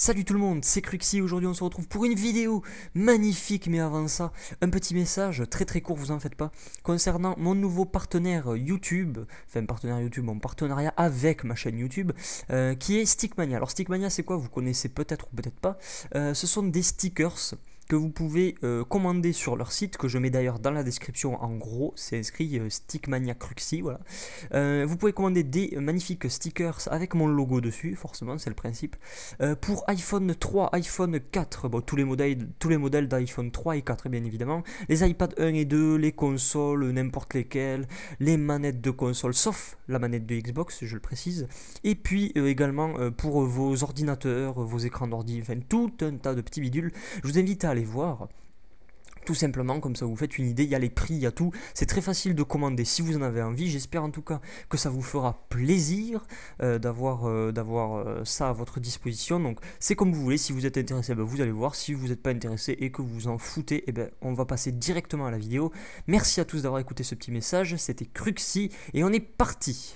Salut tout le monde, c'est Cruxy. Aujourd'hui on se retrouve pour une vidéo magnifique, mais avant ça, un petit message très court, vous en faites pas, concernant mon nouveau partenaire YouTube, enfin partenaire YouTube, mon partenariat avec ma chaîne YouTube, qui est Stickmania. Alors Stickmania c'est quoi? Vous connaissez peut-être ou peut-être pas. Ce sont des stickers que vous pouvez commander sur leur site, que je mets d'ailleurs dans la description. En gros c'est inscrit Stickmania Cruxy, voilà. Vous pouvez commander des magnifiques stickers avec mon logo dessus, forcément c'est le principe, pour iPhone 3, iPhone 4, bon, tous les modèles d'iPhone 3 et 4 bien évidemment, les iPad 1 et 2, les consoles, n'importe lesquelles, les manettes de console, sauf la manette de Xbox, je le précise, et puis également pour vos ordinateurs, vos écrans d'ordi, enfin tout un tas de petits bidules. Je vous invite à aller voir. Tout simplement, comme ça vous faites une idée, il y a les prix, il y a tout, c'est très facile de commander si vous en avez envie. J'espère en tout cas que ça vous fera plaisir d'avoir ça à votre disposition. Donc c'est comme vous voulez, si vous êtes intéressé, ben, vous allez voir, si vous n'êtes pas intéressé et que vous vous en foutez, ben, on va passer directement à la vidéo. Merci à tous d'avoir écouté ce petit message, c'était Cruxy et on est parti.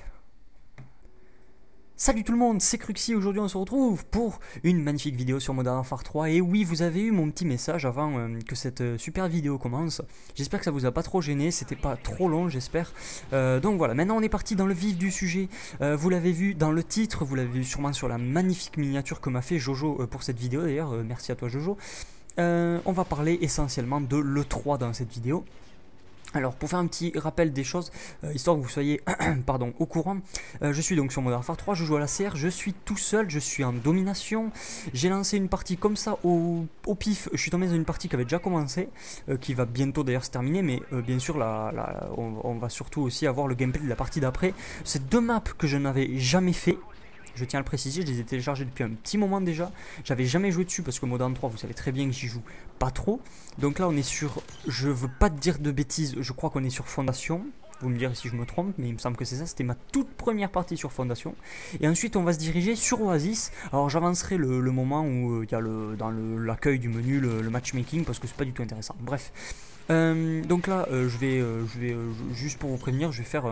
Salut tout le monde, c'est Cruxy. Aujourd'hui on se retrouve pour une magnifique vidéo sur Modern Warfare 3. Et oui, vous avez eu mon petit message avant que cette super vidéo commence. J'espère que ça vous a pas trop gêné, c'était pas trop long j'espère. Donc voilà, maintenant on est parti dans le vif du sujet. Vous l'avez vu dans le titre, vous l'avez vu sûrement sur la magnifique miniature que m'a fait Jojo pour cette vidéo d'ailleurs. Merci à toi Jojo. On va parler essentiellement de l'E3 dans cette vidéo. Alors pour faire un petit rappel des choses, histoire que vous soyez pardon, au courant, je suis donc sur Modern Warfare 3, je joue à la CR, je suis tout seul, je suis en domination, j'ai lancé une partie comme ça au pif, je suis tombé dans une partie qui avait déjà commencé, qui va bientôt d'ailleurs se terminer, mais bien sûr on va surtout aussi avoir le gameplay de la partie d'après. C'est deux maps que je n'avais jamais fait. Je tiens à le préciser, je les ai téléchargés depuis un petit moment déjà. J'avais jamais joué dessus parce que Modern 3, vous savez très bien que j'y joue pas trop. Donc là, on est sur, je veux pas te dire de bêtises, je crois qu'on est sur Fondation. Vous me direz si je me trompe, mais il me semble que c'est ça. C'était ma toute première partie sur Fondation. Et ensuite, on va se diriger sur Oasis. Alors, j'avancerai le moment où il y a dans l'accueil du menu le matchmaking parce que c'est pas du tout intéressant. Bref. Donc là, je vais juste pour vous prévenir, je vais faire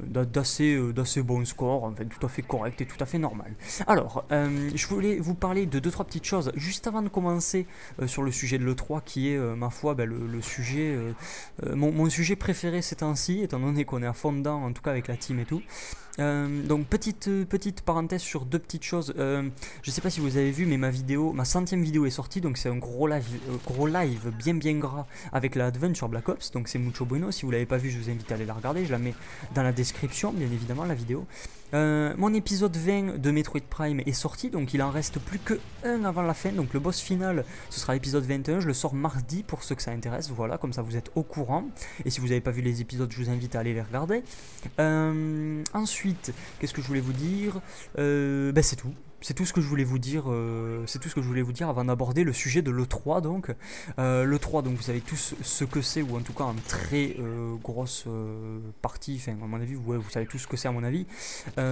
d'assez bons scores, enfin tout à fait correct et tout à fait normal. Alors, je voulais vous parler de 2-3 petites choses juste avant de commencer sur le sujet de l'E3 qui est, ma foi, le sujet, mon sujet préféré ces temps-ci, étant donné qu'on est à fond dedans, en tout cas avec la team et tout. Donc petite parenthèse sur deux petites choses. Je sais pas si vous avez vu, mais ma 100e vidéo est sortie, donc c'est un gros live bien gras avec la Advent sur Black Ops, donc c'est mucho bueno. Si vous l'avez pas vu, je vous invite à aller la regarder, je la mets dans la description bien évidemment la vidéo. Mon épisode 20 de Metroid Prime est sorti, donc il en reste plus que un avant la fin, donc le boss final ce sera l'épisode 21, je le sors mardi pour ceux que ça intéresse, voilà, comme ça vous êtes au courant, et si vous n'avez pas vu les épisodes je vous invite à aller les regarder. Ensuite, qu'est-ce que je voulais vous dire? C'est tout. C'est tout ce que je voulais vous dire. C'est tout ce que je voulais vous dire avant d'aborder le sujet de l'E3 donc. L'E3 donc vous savez tous ce que c'est, ou en tout cas en très grosse partie. Enfin à mon avis, ouais, vous savez tous ce que c'est à mon avis,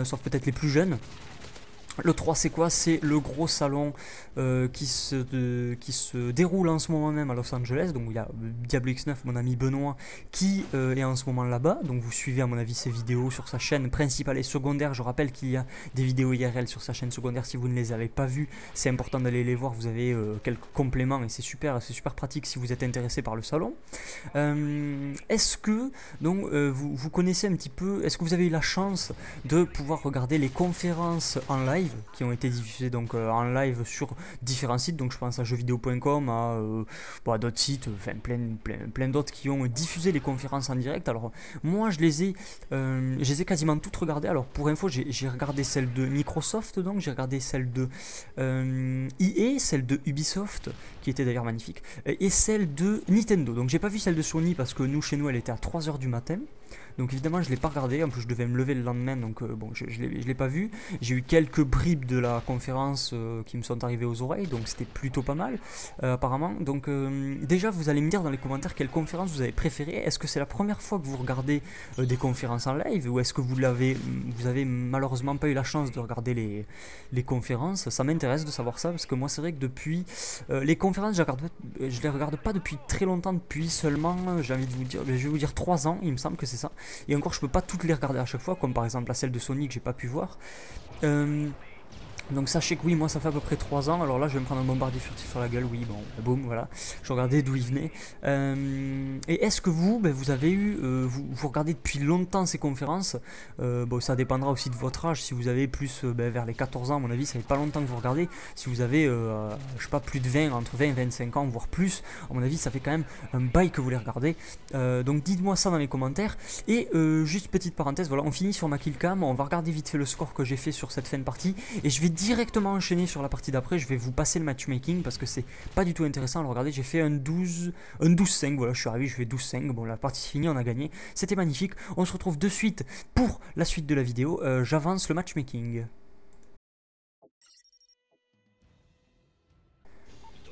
sauf peut-être les plus jeunes. Le 3 c'est quoi? C'est le gros salon qui se déroule en ce moment même à Los Angeles. Donc il y a Diablo X9, mon ami Benoît, qui est en ce moment là-bas. Donc vous suivez à mon avis ses vidéos sur sa chaîne principale et secondaire. Je rappelle qu'il y a des vidéos IRL sur sa chaîne secondaire. Si vous ne les avez pas vues, c'est important d'aller les voir. Vous avez quelques compléments et c'est super pratique si vous êtes intéressé par le salon. Est-ce que donc vous connaissez un petit peu, est-ce que vous avez eu la chance de pouvoir regarder les conférences en live qui ont été diffusés donc en live sur différents sites, donc je pense à jeuxvideo.com, à d'autres sites, enfin plein d'autres qui ont diffusé les conférences en direct. Alors moi je les ai quasiment toutes regardées. Alors pour info, j'ai regardé celle de Microsoft, donc j'ai regardé celle de EA, celle de Ubisoft qui était d'ailleurs magnifique, et celle de Nintendo. Donc j'ai pas vu celle de Sony parce que chez nous elle était à 3h du matin. Donc évidemment je l'ai pas regardé, en plus je devais me lever le lendemain, donc bon je l'ai pas vu. J'ai eu quelques bribes de la conférence qui me sont arrivées aux oreilles, donc c'était plutôt pas mal apparemment. Donc déjà vous allez me dire dans les commentaires quelle conférence vous avez préférée. Est-ce que c'est la première fois que vous regardez des conférences en live, ou est-ce que vous avez malheureusement pas eu la chance de regarder les conférences? Ça m'intéresse de savoir ça, parce que moi c'est vrai que depuis les conférences je les regarde pas depuis très longtemps, depuis seulement, j'ai envie de vous dire, je vais vous dire 3 ans, il me semble que c'est ça. Et encore je peux pas toutes les regarder à chaque fois, comme par exemple la celle de Sony que j'ai pas pu voir. Donc sachez que oui, moi ça fait à peu près 3 ans, alors là je vais me prendre un bombardier furtif sur la gueule, oui, bon, boum, voilà, je regardais d'où il venait. Et est-ce que vous, vous avez eu, vous regardez depuis longtemps ces conférences? Bon, ça dépendra aussi de votre âge, si vous avez plus vers les 14 ans, à mon avis, ça fait pas longtemps que vous regardez. Si vous avez, je sais pas, plus de 20, entre 20 et 25 ans, voire plus, à mon avis, ça fait quand même un bail que vous les regardez. Donc dites-moi ça dans les commentaires. Et juste petite parenthèse, voilà, on finit sur ma killcam, on va regarder vite fait le score que j'ai fait sur cette fin de partie, et je vais directement enchaîner sur la partie d'après. Je vais vous passer le matchmaking parce que c'est pas du tout intéressant. Alors regardez, j'ai fait un 12-5, voilà, je suis arrivé, je fais 12-5, bon la partie est finie, on a gagné, c'était magnifique. On se retrouve de suite pour la suite de la vidéo. J'avance le matchmaking.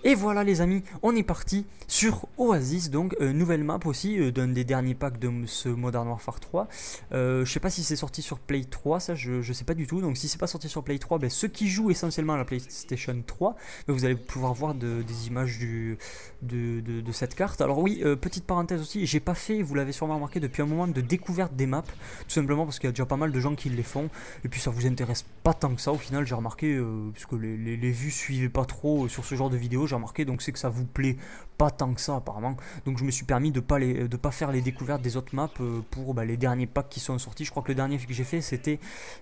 Et voilà les amis, on est parti sur Oasis, donc nouvelle map aussi, d'un des derniers packs de ce Modern Warfare 3. Je sais pas si c'est sorti sur Play 3, ça je sais pas du tout, donc si c'est pas sorti sur Play 3, ceux qui jouent essentiellement à la PlayStation 3, vous allez pouvoir voir des images de cette carte. Alors oui, petite parenthèse aussi, j'ai pas fait, vous l'avez sûrement remarqué, depuis un moment de découverte des maps, tout simplement parce qu'il y a déjà pas mal de gens qui les font, et puis ça vous intéresse pas tant que ça au final, j'ai remarqué, puisque les vues suivaient pas trop sur ce genre de vidéos, j'ai remarqué, donc c'est que ça vous plaît pas tant que ça apparemment, donc je me suis permis de pas faire les découvertes des autres maps pour les derniers packs qui sont sortis. Je crois que le dernier que j'ai fait c'était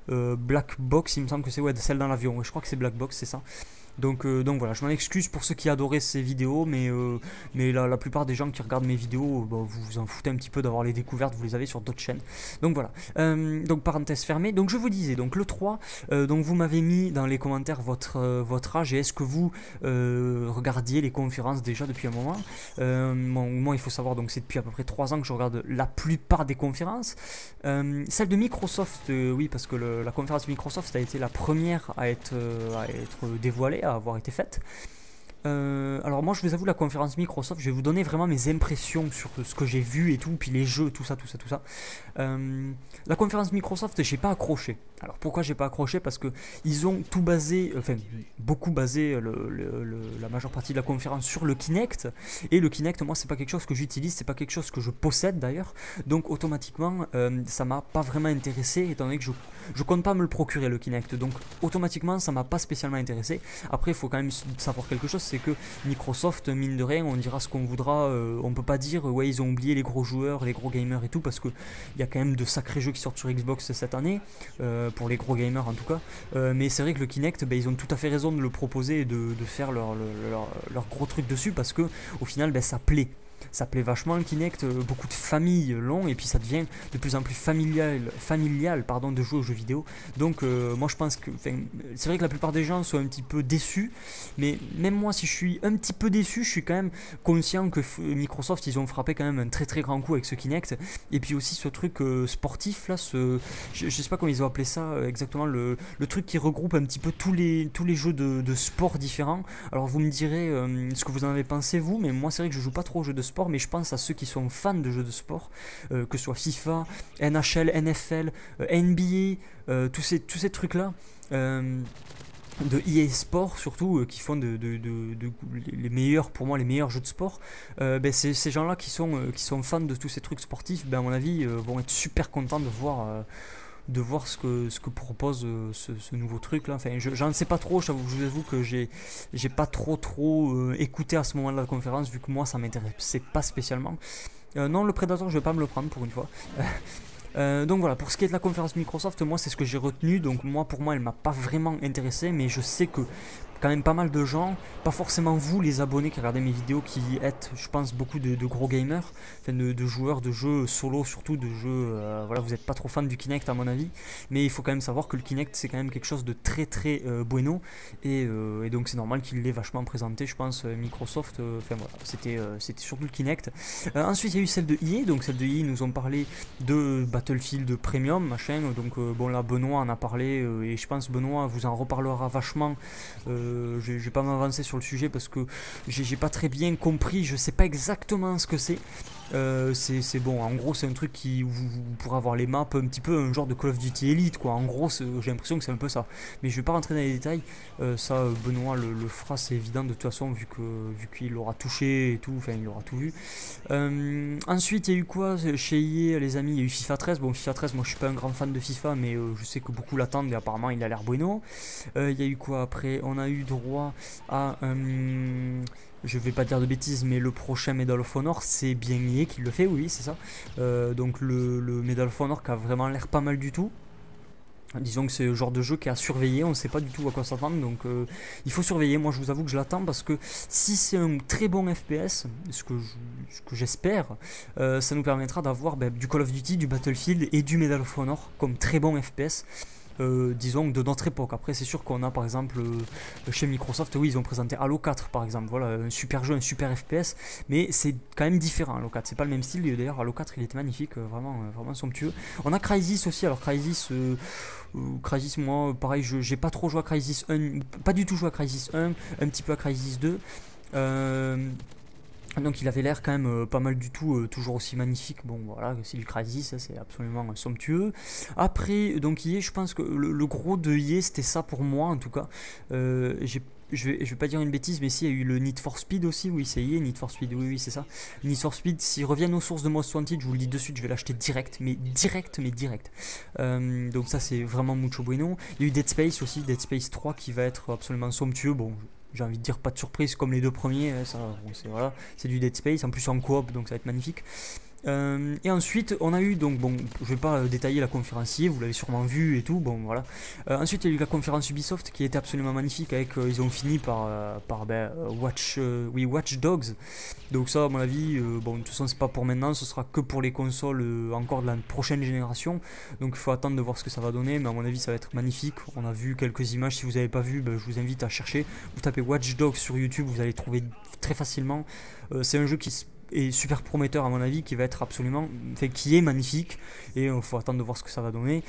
Black Box, il me semble que c'est celle dans l'avion, je crois que c'est Black Box, c'est ça. Donc voilà, je m'en excuse pour ceux qui adoraient ces vidéos, mais la plupart des gens qui regardent mes vidéos, vous vous en foutez un petit peu d'avoir les découvertes, vous les avez sur d'autres chaînes. Donc voilà, donc parenthèse fermée. Donc je vous disais, donc le 3, donc vous m'avez mis dans les commentaires votre âge et est-ce que vous regardiez les conférences déjà depuis un moment. Moi il faut savoir, donc c'est depuis à peu près 3 ans que je regarde la plupart des conférences. Celle de Microsoft, oui, parce que la conférence Microsoft a été la première à être dévoilée, à avoir été faite. Alors moi je vous avoue, la conférence Microsoft, je vais vous donner vraiment mes impressions sur ce que j'ai vu et tout, puis les jeux, tout ça. La conférence Microsoft, j'ai pas accroché. Alors pourquoi j'ai pas accroché? Parce que ils ont tout basé, enfin beaucoup basé la majeure partie de la conférence sur le Kinect, et le Kinect, moi c'est pas quelque chose que j'utilise, c'est pas quelque chose que je possède d'ailleurs, donc automatiquement ça m'a pas vraiment intéressé, étant donné que je compte pas me le procurer le Kinect, donc automatiquement ça m'a pas spécialement intéressé. Après il faut quand même savoir quelque chose, c'est que Microsoft, mine de rien, on dira ce qu'on voudra, on peut pas dire ouais ils ont oublié les gros joueurs, les gros gamers et tout, parce que il y a quand même de sacrés jeux qui sortent sur Xbox cette année, pour les gros gamers en tout cas, mais c'est vrai que le Kinect, ils ont tout à fait raison de le proposer et de faire leur gros truc dessus, parce que au final ça plaît. Ça plaît vachement le Kinect, beaucoup de familles l'ont, et puis ça devient de plus en plus familial de jouer aux jeux vidéo. Donc moi je pense que c'est vrai que la plupart des gens sont un petit peu déçus, mais même moi si je suis un petit peu déçu, je suis quand même conscient que Microsoft ils ont frappé quand même un très très grand coup avec ce Kinect, et puis aussi ce truc sportif là, je sais pas comment ils ont appelé ça exactement, le truc qui regroupe un petit peu tous les jeux de sport différents. Alors vous me direz ce que vous en avez pensé vous, mais moi c'est vrai que je joue pas trop aux jeux de sport, mais je pense à ceux qui sont fans de jeux de sport, que ce soit FIFA, NHL, NFL, NBA, tous ces trucs là, de EA Sport surtout, qui font les meilleurs, pour moi les meilleurs jeux de sport. Ces gens là qui sont fans de tous ces trucs sportifs, à mon avis vont être super contents de voir ce que propose ce nouveau truc là. Enfin j'en sais pas trop, je vous avoue que j'ai pas trop écouté à ce moment de la conférence, vu que moi ça m'intéressait pas spécialement. Non, le Predator je vais pas me le prendre pour une fois. Donc voilà, pour ce qui est de la conférence Microsoft, moi c'est ce que j'ai retenu, donc pour moi elle m'a pas vraiment intéressé, mais je sais que quand même pas mal de gens, pas forcément vous les abonnés qui regardez mes vidéos, qui êtes je pense beaucoup de gros gamers, enfin de joueurs de jeux solo, surtout de jeux, voilà, vous n'êtes pas trop fan du Kinect à mon avis, mais il faut quand même savoir que le Kinect c'est quand même quelque chose de très très bueno, et donc c'est normal qu'il l'ait vachement présenté, je pense, Microsoft, enfin voilà, c'était surtout le Kinect. Ensuite il y a eu celle de EA, donc celle de EA nous ont parlé de Battlefield Premium, machin, donc bon là Benoît en a parlé, et je pense Benoît vous en reparlera vachement. Je vais pas m'avancer sur le sujet parce que j'ai pas très bien compris, je sais pas exactement ce que c'est. C'est bon, en gros c'est un truc qui vous pourrez avoir les maps un petit peu un genre de Call of Duty Elite quoi. En gros j'ai l'impression que c'est un peu ça. Mais je vais pas rentrer dans les détails. Ça Benoît le fera, c'est évident de toute façon vu qu'il l'aura touché et tout, enfin il aura tout vu. Ensuite il y a eu quoi chez EA les amis? Il y a eu FIFA 13. Bon FIFA 13 moi je suis pas un grand fan de FIFA mais je sais que beaucoup l'attendent et apparemment il a l'air bueno. Il y a eu quoi après? On a eu droit à je vais pas dire de bêtises, mais le prochain Medal of Honor, c'est bien EA qui le fait, oui, c'est ça. Donc le Medal of Honor qui a vraiment l'air pas mal du tout. Disons que c'est le genre de jeu qui est à surveiller, on ne sait pas du tout à quoi s'attendre, donc il faut surveiller. Moi je vous avoue que je l'attends parce que si c'est un très bon FPS, ce que j'espère, ça nous permettra d'avoir du Call of Duty, du Battlefield et du Medal of Honor comme très bon FPS. Disons de notre époque. Après c'est sûr qu'on a par exemple chez Microsoft, oui ils ont présenté Halo 4 par exemple, voilà un super jeu, un super FPS, mais c'est quand même différent. Halo 4 c'est pas le même style, d'ailleurs Halo 4 il était magnifique, vraiment somptueux. On a Crysis aussi, alors Crysis moi pareil j'ai pas trop joué à Crysis 1, pas du tout joué à Crysis 1, un petit peu à Crysis 2. Donc il avait l'air quand même pas mal du tout, toujours aussi magnifique. Bon voilà, c'est du Crysis, c'est absolument somptueux. Après, donc EA, je pense que le gros de EA c'était ça pour moi en tout cas. Je vais pas dire une bêtise, mais si, il y a eu le Need for Speed aussi, oui c'est EA, Need for Speed, oui c'est ça. Need for Speed, s'ils reviennent aux sources de Most Wanted, je vous le dis de suite, je vais l'acheter direct, mais direct. Donc ça c'est vraiment mucho bueno. Il y a eu Dead Space aussi, Dead Space 3 qui va être absolument somptueux, bon j'ai envie de dire pas de surprise comme les deux premiers, ça bon, c'est du Dead Space, en plus en coop donc ça va être magnifique. Et ensuite on a eu donc bon je vais pas détailler la conférence EA, vous l'avez sûrement vu et tout, bon voilà. Ensuite il y a eu la conférence Ubisoft qui était absolument magnifique avec ils ont fini par Watch Dogs. Donc ça à mon avis bon de toute façon c'est pas pour maintenant, ce sera que pour les consoles encore de la prochaine génération, donc il faut attendre de voir ce que ça va donner, mais à mon avis ça va être magnifique. On a vu quelques images, si vous n'avez pas vu je vous invite à chercher, vous tapez Watch Dogs sur YouTube, vous allez trouver très facilement. C'est un jeu qui est super prometteur à mon avis, qui va être absolument, qui est magnifique, et il faut attendre de voir ce que ça va donner.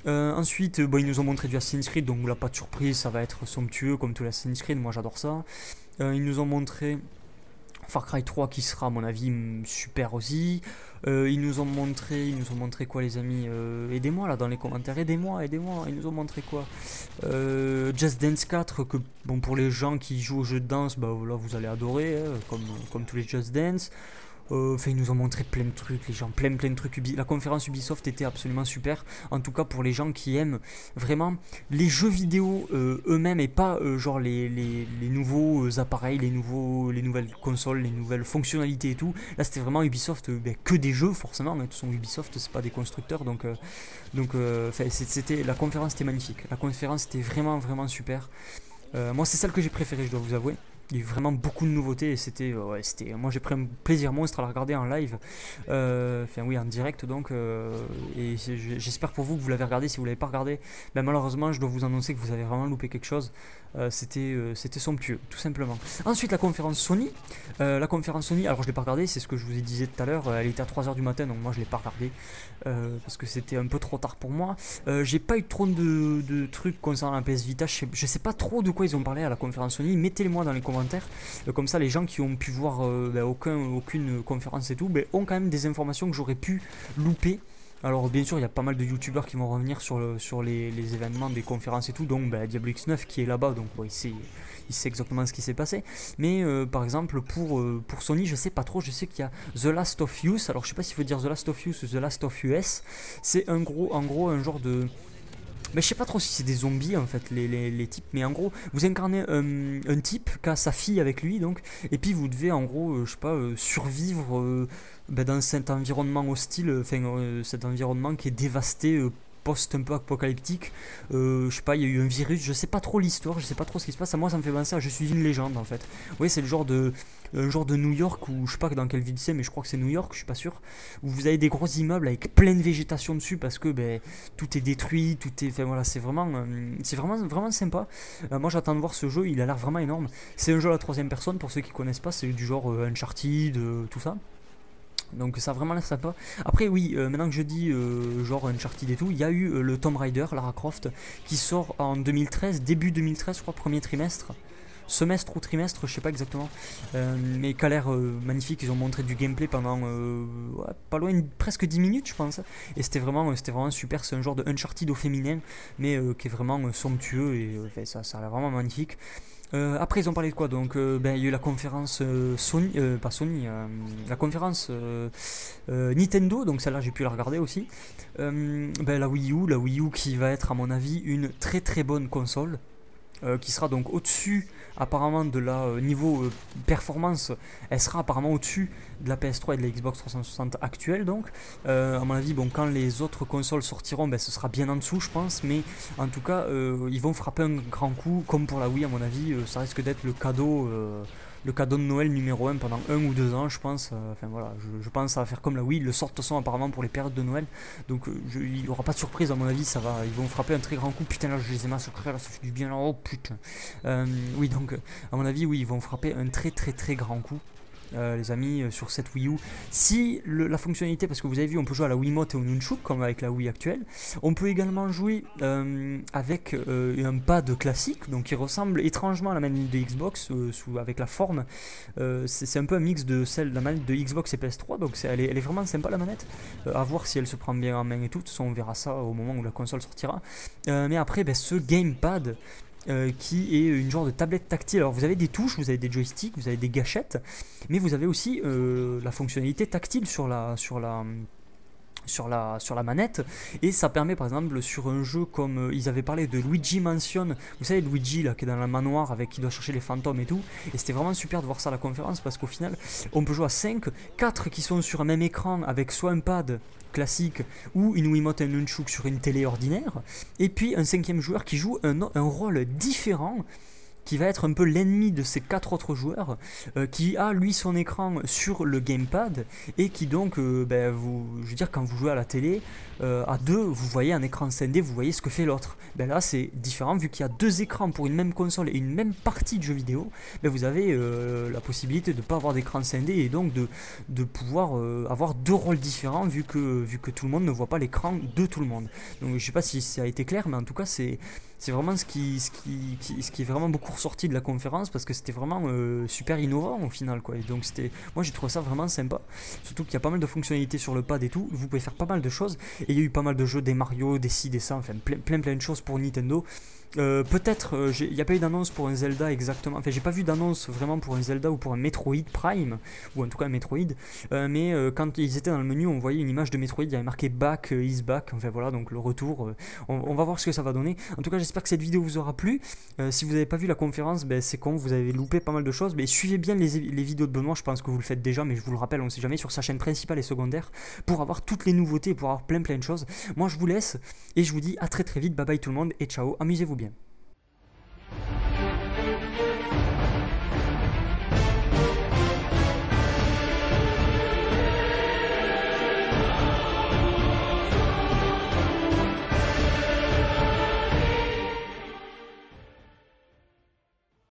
Ensuite ils nous ont montré du Assassin's Creed, donc là pas de surprise, ça va être somptueux comme tout l'Assassin's Creed, moi j'adore ça. Ils nous ont montré Far Cry 3 qui sera à mon avis super aussi. Ils nous ont montré quoi les amis, aidez-moi là dans les commentaires, aidez-moi, ils nous ont montré quoi, Just Dance 4 que bon pour les gens qui jouent aux jeux de danse, là vous allez adorer comme tous les Just Dance. Ils nous ont montré plein de trucs, les gens, plein de trucs. La conférence Ubisoft était absolument super. En tout cas pour les gens qui aiment vraiment les jeux vidéo eux-mêmes et pas genre les nouveaux appareils, les nouvelles consoles, les nouvelles fonctionnalités et tout. Là c'était vraiment Ubisoft, que des jeux forcément. De toute façon Ubisoft c'est pas des constructeurs, donc la conférence était magnifique. La conférence était vraiment super. Moi c'est celle que j'ai préférée, je dois vous avouer. Il y a eu vraiment beaucoup de nouveautés et moi j'ai pris un plaisir monstre à la regarder en live, en direct donc, et j'espère pour vous que vous l'avez regardé. Si vous l'avez pas regardé, malheureusement je dois vous annoncer que vous avez vraiment loupé quelque chose. C'était somptueux tout simplement. Ensuite la conférence Sony, alors je l'ai pas regardé, c'est ce que je vous ai dit tout à l'heure, elle était à 3h du matin donc moi je l'ai pas regardé parce que c'était un peu trop tard pour moi. J'ai pas eu trop de trucs concernant la PS Vita, je sais pas trop de quoi ils ont parlé à la conférence Sony, mettez-les moi dans les commentaires. Comme ça les gens qui ont pu voir aucune conférence et tout ont quand même des informations que j'aurais pu louper. Alors bien sûr il y a pas mal de youtubeurs qui vont revenir sur les événements des conférences et tout, donc Diablo X9 qui est là-bas, donc il sait exactement ce qui s'est passé. Mais par exemple pour Sony je sais pas trop, je sais qu'il y a The Last of Us, alors je sais pas s'il faut dire The Last of Us ou The Last of US, c'est en gros un genre de... Mais je sais pas trop si c'est des zombies en fait les types, mais en gros vous incarnez un type qui a sa fille avec lui donc, et puis vous devez en gros je sais pas survivre dans cet environnement hostile, cet environnement qui est dévasté, post un peu apocalyptique. Je sais pas, il y a eu un virus, je sais pas trop l'histoire, je sais pas trop ce qui se passe. Moi ça me fait penser à Je suis une légende en fait. Oui c'est le genre de New York, ou je sais pas dans quelle ville c'est, mais je crois que c'est New York, je suis pas sûr, où vous avez des gros immeubles avec plein de végétation dessus parce que tout est détruit, tout est, c'est vraiment sympa. Moi j'attends de voir ce jeu, il a l'air vraiment énorme. C'est un jeu à la troisième personne pour ceux qui connaissent pas, c'est du genre Uncharted, tout ça. Donc ça a vraiment l'air sympa. Après oui, maintenant que je dis genre Uncharted et tout, il y a eu le Tomb Raider, Lara Croft, qui sort en 2013, début 2013 je crois, premier trimestre. semestre ou trimestre, je sais pas exactement, mais qui a l'air magnifique. Ils ont montré du gameplay pendant ouais, pas loin presque 10 minutes je pense, et c'était vraiment super. C'est un genre de Uncharted au féminin, mais qui est vraiment somptueux, et enfin, ça a l'air vraiment magnifique. Après ils ont parlé de quoi donc ben, il y a eu la conférence Sony, pas Sony, la conférence Nintendo, donc celle-là j'ai pu la regarder aussi. Ben, la Wii U qui va être à mon avis une très très bonne console, qui sera donc au-dessus apparemment de la niveau performance, elle sera apparemment au-dessus de la PS3 et de la Xbox 360 actuelle. Donc à mon avis, bon, quand les autres consoles sortiront, ben, ce sera bien en dessous je pense, mais en tout cas ils vont frapper un grand coup comme pour la Wii. À mon avis ça risque d'être le cadeau de Noël numéro 1 pendant 1 ou 2 ans je pense. Enfin voilà, je pense que ça va faire comme la Wii, ils le sortent son apparemment pour les périodes de Noël, donc il n'y aura pas de surprise à mon avis, ils vont frapper un très grand coup. Putain là je les ai massacrés, là ça fait du bien là, oh putain. Oui donc à mon avis oui, ils vont frapper un très très très grand coup. Les amis, sur cette Wii U, si la fonctionnalité, parce que vous avez vu on peut jouer à la Wiimote et au Nunchuk comme avec la Wii actuelle, on peut également jouer avec un pad classique, donc qui ressemble étrangement à la manette de Xbox, avec la forme, c'est un peu un mix de la manette de Xbox et PS3, donc elle est vraiment sympa la manette, à voir si elle se prend bien en main et tout. De toute façon on verra ça au moment où la console sortira. Mais après ben, ce gamepad qui est une genre de tablette tactile. Alors vous avez des touches, vous avez des joysticks, vous avez des gâchettes, mais vous avez aussi la fonctionnalité tactile sur la manette, et ça permet par exemple sur un jeu comme ils avaient parlé de Luigi Mansion, vous savez Luigi là qui est dans la manoir avec qui doit chercher les fantômes et tout, et c'était vraiment super de voir ça à la conférence, parce qu'au final on peut jouer à 5, 4 qui sont sur un même écran avec soit un pad classique ou une Wiimote et un Nunchuk sur une télé ordinaire, et puis un 5e joueur qui joue un rôle différent, qui va être un peu l'ennemi de ces 4 autres joueurs, qui a lui son écran sur le gamepad, et qui donc, ben, je veux dire, quand vous jouez à la télé, à deux, vous voyez un écran scindé, vous voyez ce que fait l'autre. Ben là c'est différent, vu qu'il y a 2 écrans pour une même console et une même partie de jeu vidéo, ben vous avez la possibilité de ne pas avoir d'écran scindé, et donc de pouvoir avoir 2 rôles différents, vu que tout le monde ne voit pas l'écran de tout le monde. Donc je sais pas si ça a été clair, mais en tout cas c'est vraiment ce qui est vraiment beaucoup ressorti de la conférence, parce que c'était vraiment super innovant au final quoi. Et donc moi j'ai trouvé ça vraiment sympa, surtout qu'il y a pas mal de fonctionnalités sur le pad et tout, vous pouvez faire pas mal de choses, et il y a eu pas mal de jeux, des Mario, des ci, des ça, enfin plein de choses pour Nintendo. Peut-être, il n'y a pas eu d'annonce pour un Zelda exactement, enfin j'ai pas vu d'annonce vraiment pour un Zelda ou pour un Metroid Prime, ou en tout cas un Metroid, mais quand ils étaient dans le menu on voyait une image de Metroid, il y avait marqué Back is Back, enfin voilà, donc le retour, on va voir ce que ça va donner. En tout cas j'espère que cette vidéo vous aura plu. Si vous n'avez pas vu la conférence, ben, c'est con, vous avez loupé pas mal de choses, mais suivez bien les vidéos de Benoît, je pense que vous le faites déjà, mais je vous le rappelle, on ne sait jamais, sur sa chaîne principale et secondaire, pour avoir toutes les nouveautés, pour avoir plein de choses. Moi je vous laisse, et je vous dis à très très vite, bye bye tout le monde, et ciao, amusez-vous bien.